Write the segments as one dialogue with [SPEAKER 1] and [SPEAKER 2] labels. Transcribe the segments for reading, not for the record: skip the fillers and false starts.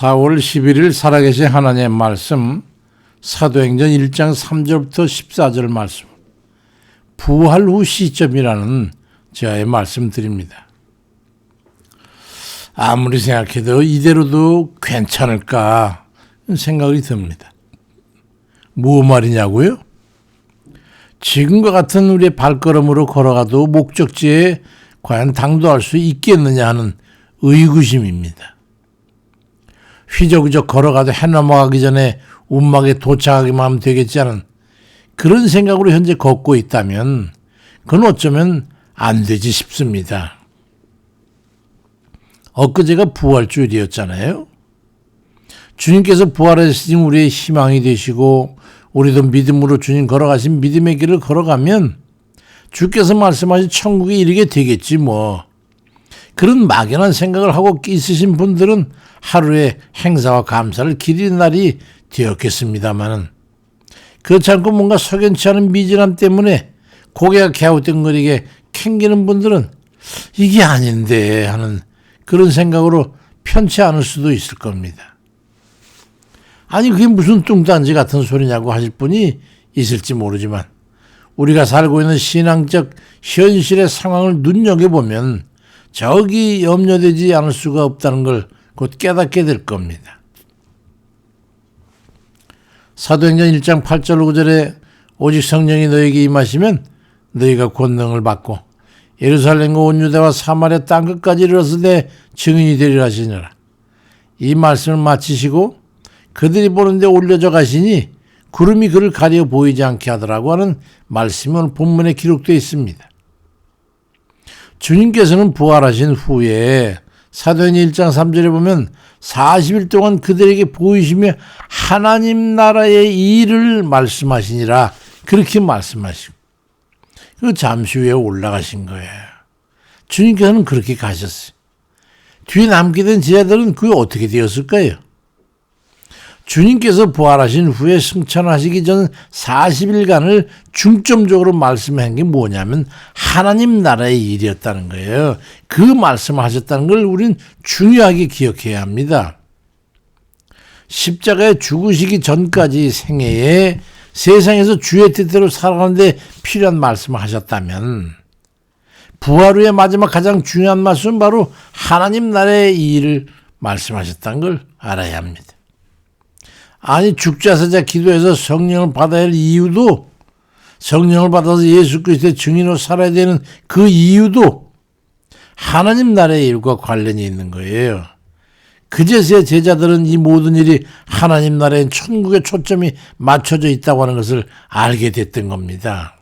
[SPEAKER 1] 4월 11일 살아계신 하나님의 말씀 사도행전 1장 3절부터 14절 말씀 부활 후 시점이라는 제가 말씀 드립니다. 아무리 생각해도 이대로도 괜찮을까 생각이 듭니다. 무슨 말이냐고요? 지금과 같은 우리의 발걸음으로 걸어가도 목적지에 과연 당도할 수 있겠느냐 하는 의구심입니다. 휘적휘적 걸어가도 해 넘어가기 전에 움막에 도착하기만 하면 되겠지 않은 그런 생각으로 현재 걷고 있다면 그건 어쩌면 안 되지 싶습니다. 엊그제가 부활주일이었잖아요. 주님께서 부활하신 우리의 희망이 되시고 우리도 믿음으로 주님 걸어가신 믿음의 길을 걸어가면 주께서 말씀하신 천국에 이르게 되겠지 뭐. 그런 막연한 생각을 하고 있으신 분들은 하루의 행사와 감사를 기리는 날이 되었겠습니다마는 그렇지 않고 뭔가 석연치 않은 미진함 때문에 고개가 갸우뚱거리게 캥기는 분들은 이게 아닌데 하는 그런 생각으로 편치 않을 수도 있을 겁니다. 아니 그게 무슨 뚱딴지 같은 소리냐고 하실 분이 있을지 모르지만 우리가 살고 있는 신앙적 현실의 상황을 눈여겨보면 저기 염려되지 않을 수가 없다는 걸 곧 깨닫게 될 겁니다. 사도행전 1장 8절 9절에 오직 성령이 너에게 임하시면 너희가 권능을 받고 예루살렘과 온 유대와 사마리아 땅끝까지 이르러서 내 증인이 되리라 하시니라. 이 말씀을 마치시고 그들이 보는데 올려져 가시니 구름이 그를 가려 보이지 않게 하더라고 하는 말씀이 오늘 본문에 기록되어 있습니다. 주님께서는 부활하신 후에 사도행전 1장 3절에 보면 40일 동안 그들에게 보이시며 하나님 나라의 일을 말씀하시니라 그렇게 말씀하시고 그 잠시 후에 올라가신 거예요. 주님께서는 그렇게 가셨어요. 뒤에 남게 된 제자들은 그게 어떻게 되었을까요? 주님께서 부활하신 후에 승천하시기 전 40일간을 중점적으로 말씀한 게 뭐냐면 하나님 나라의 일이었다는 거예요. 그 말씀을 하셨다는 걸 우리는 중요하게 기억해야 합니다. 십자가에 죽으시기 전까지 생애에 세상에서 주의 뜻대로 살아가는데 필요한 말씀을 하셨다면 부활 후의 마지막 가장 중요한 말씀은 바로 하나님 나라의 일을 말씀하셨다는 걸 알아야 합니다. 아니 죽자사자 기도해서 성령을 받아야 할 이유도 성령을 받아서 예수 그리스도의 증인으로 살아야 되는 그 이유도 하나님 나라의 일과 관련이 있는 거예요. 그제서야 제자들은 이 모든 일이 하나님 나라인 천국에 초점이 맞춰져 있다고 하는 것을 알게 됐던 겁니다.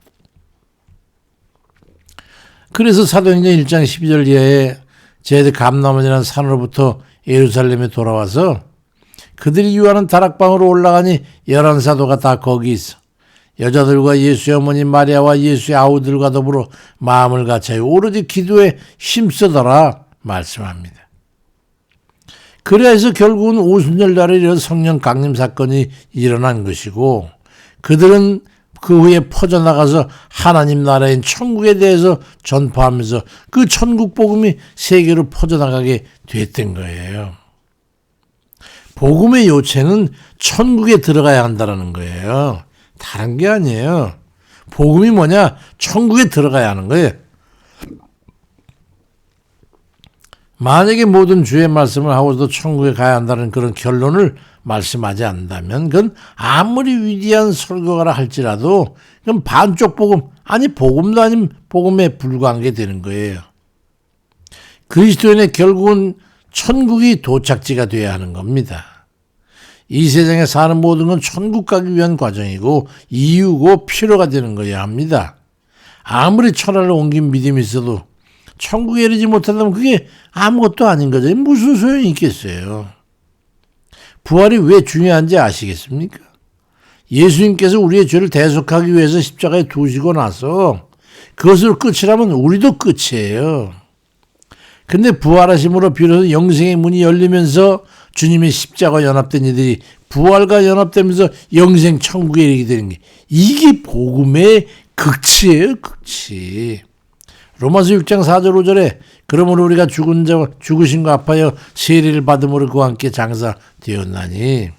[SPEAKER 1] 그래서 사도행전 1장 12절 이하에 제자들 감람원이라는 산으로부터 예루살렘에 돌아와서 그들이 유하는 다락방으로 올라가니 11사도가 다 거기 있어. 여자들과 예수의 어머니 마리아와 예수의 아우들과 더불어 마음을 같이 오로지 기도에 힘쓰더라 말씀합니다. 그래서 결국은 오순절 날에 이런 성령 강림 사건이 일어난 것이고 그들은 그 후에 퍼져나가서 하나님 나라인 천국에 대해서 전파하면서 그 천국 복음이 세계로 퍼져나가게 됐던 거예요. 복음의 요체는 천국에 들어가야 한다는 거예요. 다른 게 아니에요. 복음이 뭐냐? 천국에 들어가야 하는 거예요. 만약에 모든 주의 말씀을 하고도 천국에 가야 한다는 그런 결론을 말씀하지 않는다면 그건 아무리 위대한 설교가라 할지라도 그건 반쪽 복음, 아니 복음도 아닌 복음에 불과한 게 되는 거예요. 그리스도인의 결국은 천국이 도착지가 되어야 하는 겁니다. 이 세상에 사는 모든 건 천국 가기 위한 과정이고 이유고 필요가 되는 거야 합니다. 아무리 천하를 옮긴 믿음이 있어도 천국에 이르지 못한다면 그게 아무것도 아닌 거죠. 무슨 소용이 있겠어요. 부활이 왜 중요한지 아시겠습니까? 예수님께서 우리의 죄를 대속하기 위해서 십자가에 두시고 나서 그것을 끝이라면 우리도 끝이에요. 근데 부활하심으로 비로소 영생의 문이 열리면서 주님의 십자가와 연합된 이들이 부활과 연합되면서 영생 천국에 이르게 되는 게 이게 복음의 극치예요. 극치. 로마서 6장 4절 5절에 그러므로 우리가 죽으심과 합하여 세례를 받음으로 그와 함께 장사되었나니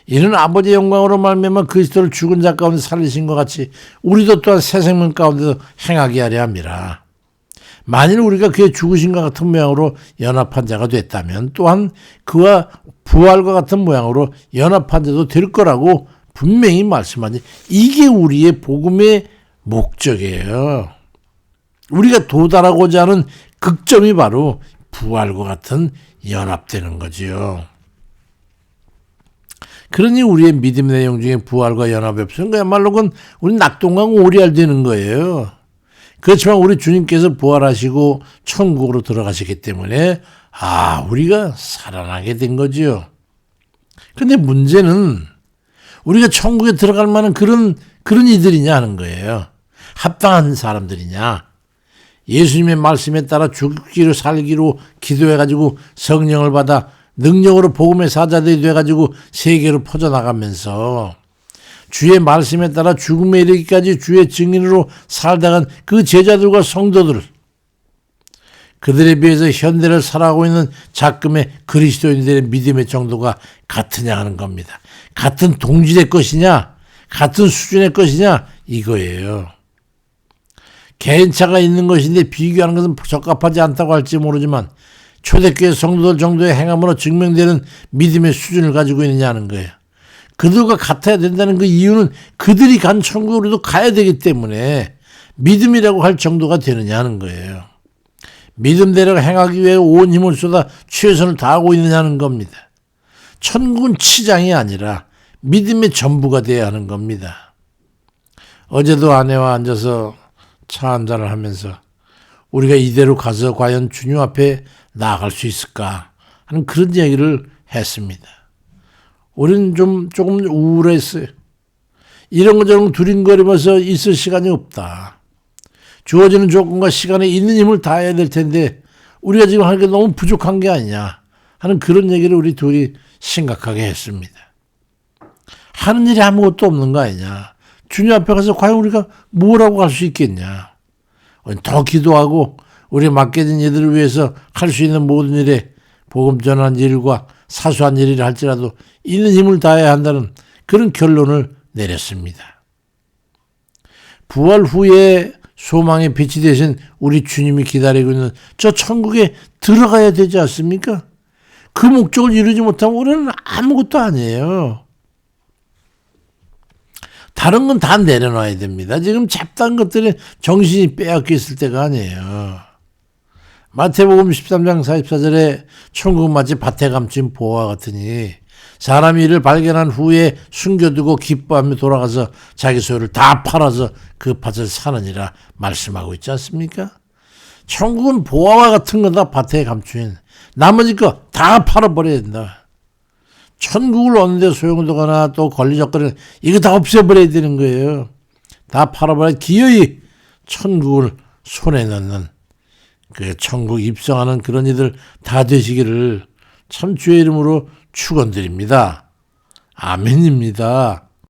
[SPEAKER 1] 이는 아버지의 영광으로 말미암아 그리스도를 죽은 자 가운데 살리신 것 같이 우리도 또한 새 생명 가운데서 행하게 하려 함이라. 만일 우리가 그의 죽으심과 같은 모양으로 연합한 자가 됐다면 또한 그와 부활과 같은 모양으로 연합한 자도 될 거라고 분명히 말씀하지. 이게 우리의 복음의 목적이에요. 우리가 도달하고자 하는 극점이 바로 부활과 같은 연합되는 거지요. 그러니 우리의 믿음 내용 중에 부활과 연합이 없으면 그야말로 그건 우리 낙동강 오리알 되는 거예요. 그렇지만 우리 주님께서 부활하시고 천국으로 들어가시기 때문에 우리가 살아나게 된 거지요. 근데 문제는 우리가 천국에 들어갈 만한 그런 이들이냐 하는 거예요. 합당한 사람들이냐. 예수님의 말씀에 따라 죽기로 살기로 기도해가지고 성령을 받아 능력으로 복음의 사자들이 돼가지고 세계로 퍼져나가면서 주의 말씀에 따라 죽음에 이르기까지 주의 증인으로 살다간 그 제자들과 성도들, 그들에 비해서 현대를 살아가고 있는 작금의 그리스도인들의 믿음의 정도가 같으냐 하는 겁니다. 같은 동질의 것이냐, 같은 수준의 것이냐, 이거예요. 개인차가 있는 것인데 비교하는 것은 적합하지 않다고 할지 모르지만 초대교회 성도들 정도의 행함으로 증명되는 믿음의 수준을 가지고 있느냐는 거예요. 그들과 같아야 된다는 그 이유는 그들이 간 천국에 우리도 가야 되기 때문에 믿음이라고 할 정도가 되느냐 하는 거예요. 믿음대로 행하기 위해 온 힘을 쏟아 최선을 다하고 있느냐는 겁니다. 천국은 치장이 아니라 믿음의 전부가 되어야 하는 겁니다. 어제도 아내와 앉아서 차 한잔을 하면서 우리가 이대로 가서 과연 주님 앞에 나아갈 수 있을까 하는 그런 이야기를 했습니다. 우리는 조금 우울했어요. 이런 거 저런 거 두링거리면서 있을 시간이 없다. 주어지는 조건과 시간에 있는 힘을 다해야 될 텐데 우리가 지금 하는 게 너무 부족한 게 아니냐 하는 그런 얘기를 우리 둘이 심각하게 했습니다. 하는 일이 아무것도 없는 거 아니냐. 주님 앞에 가서 과연 우리가 뭐라고 할 수 있겠냐. 더 기도하고 우리 맡겨진 이들을 위해서 할 수 있는 모든 일에 복음 전하는 일과 사소한 일이라 할지라도 있는 힘을 다해야 한다는 그런 결론을 내렸습니다. 부활 후에 소망의 빛이 되신 우리 주님이 기다리고 있는 저 천국에 들어가야 되지 않습니까? 그 목적을 이루지 못하면 우리는 아무것도 아니에요. 다른 건 다 내려놔야 됩니다. 지금 잡다한 것들에 정신이 빼앗겨 있을 때가 아니에요. 마태복음 13장 44절에 천국은 마치 밭에 감춘 보화와 같으니 사람이 이를 발견한 후에 숨겨두고 기뻐하며 돌아가서 자기 소유를 다 팔아서 그 밭을 사느니라 말씀하고 있지 않습니까? 천국은 보화와 같은 거다. 밭에 감춘 나머지 거 다 팔아버려야 된다. 천국을 얻는데 소용도거나 또 권리적거리는 이거 다 없애버려야 되는 거예요. 다 팔아버려 기어이 천국을 손에 넣는 그 천국 입성하는 그런 이들 다 되시기를 참 주의 이름으로 축원드립니다. 아멘입니다.